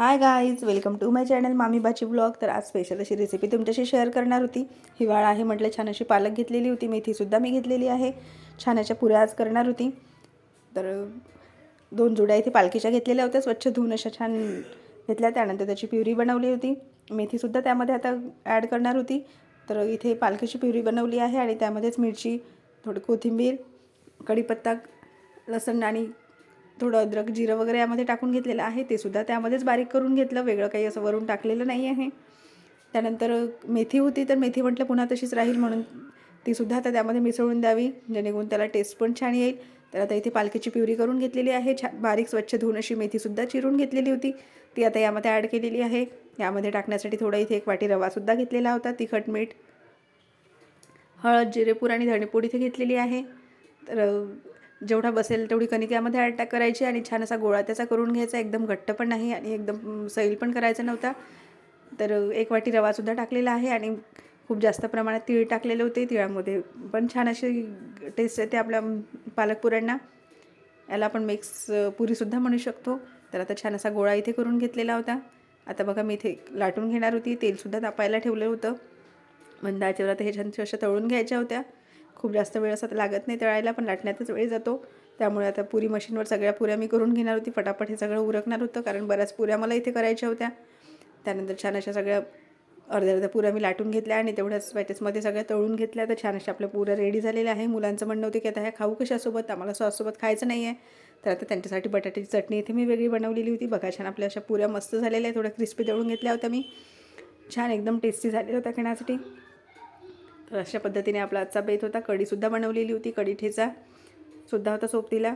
High guys, welcome to my channel मामी बाची blog. तर आज स्पेशल अशी रेसिपी तुमच्याशी शेअर करणार होती. हिवाळा आहे म्हटलं, छान अशी पालक घेतलेली होती, मेथीसुद्धा मी घेतलेली आहे. छान अशा पुऱ्या आज करणार होती. तर 2 जुड्या इथे पालखीच्या घेतलेल्या होत्या, स्वच्छ धुवून अशा छान घेतल्या. त्यानंतर त्याची प्युरी बनवली होती. मेथीसुद्धा त्यामध्ये आता ॲड करणार होती. तर इथे पालखीची प्युरी बनवली आहे आणि त्यामध्येच मिरची, थोडी कोथिंबीर, कढीपत्ता, लसूण आणि थोडं अद्रक, जिरं वगैरे यामध्ये टाकून घेतलेलं आहे. ते सुद्धा त्यामध्येच बारीक करून घेतलं, वेगळं काही असं वरून टाकलेलं नाही आहे. त्यानंतर मेथी होती, तर मेथी म्हटलं पुन्हा तशीच राहील म्हणून तीसुद्धा आता त्यामध्ये मिसळून द्यावी, जेणेकरून त्याला टेस्ट पण छान येईल. तर आता इथे पालकीची प्युरी करून घेतलेली आहे. छान बारीक स्वच्छ धुवून अशी मेथीसुद्धा चिरून घेतलेली होती, ती आता यामध्ये ॲड केलेली आहे. यामध्ये टाकण्यासाठी थोडा इथे 1 वाटी रवासुद्धा घेतलेला होता. तिखट, मीठ, हळद, जिरेपूड आणि धणेपूड इथे घेतलेली आहे. तर जेवढा बसेल तेवढी कणिक यामध्ये ॲड करायची आणि छान असा गोळा त्याचा करून घ्यायचा. एकदम घट्ट पण नाही आणि एकदम सैल पण करायचा नव्हता. तर 1 वाटी रवासुद्धा टाकलेला आहे आणि खूप जास्त प्रमाणात तीळ टाकलेले होते. तिळामध्ये पण छान अशी टेस्ट येते आपल्या पालक पुऱ्यांना. याला आपण मिक्स पुरीसुद्धा म्हणू शकतो. तर आता छान असा गोळा इथे करून घेतलेला होता. आता बघा मी इथे लाटून घेणार होती. तेलसुद्धा तापायला ठेवलं होतं. मंद आचेवर आता हे छान अशा तळून घ्यायच्या होत्या. खूप जास्त वेळ असा लागत नाही तळायला, पण लाटण्यातच वेळ जातो. त्यामुळे आता पुरी मशीनवर सगळ्या पुऱ्या मी करून घेणार होती. फटाफट हे सगळं उरकणार होतं, कारण बऱ्याच पुऱ्या मला इथे करायच्या होत्या. त्यानंतर छान अशा सगळ्या अर्ध्या पुऱ्या मी लाटून घेतल्या आणि तेवढ्याच पॅटेसमध्ये सगळ्या तळून घेतल्या. तर छान अशा आपल्या पुऱ्या रेडी झालेल्या आहे. मुलांचं म्हणणं होतं की आता ह्या खाऊ कशासोबत, आम्हाला सॉससोबत खायचं नाही आहे. तर आता त्यांच्यासाठी बटाट्याची चटणी इथे मी वेगळी बनवलेली होती. बघा छान आपल्या अशा पुऱ्या मस्त झालेल्या आहे. थोड्या क्रिस्पी तळून घेतल्या होत्या मी, छान एकदम टेस्टी झालेल्या होत्या खाण्यासाठी. तर अशा पद्धतीने आपला आजचा बेत होता. कढीसुद्धा बनवलेली होती, कढी ठेचा सुद्धा होता सोबतीला.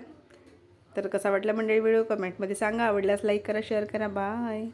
तर कसा वाटला मंडळी व्हिडिओ कमेंटमध्ये सांगा. आवडल्यास लाईक करा, शेअर करा. बाय.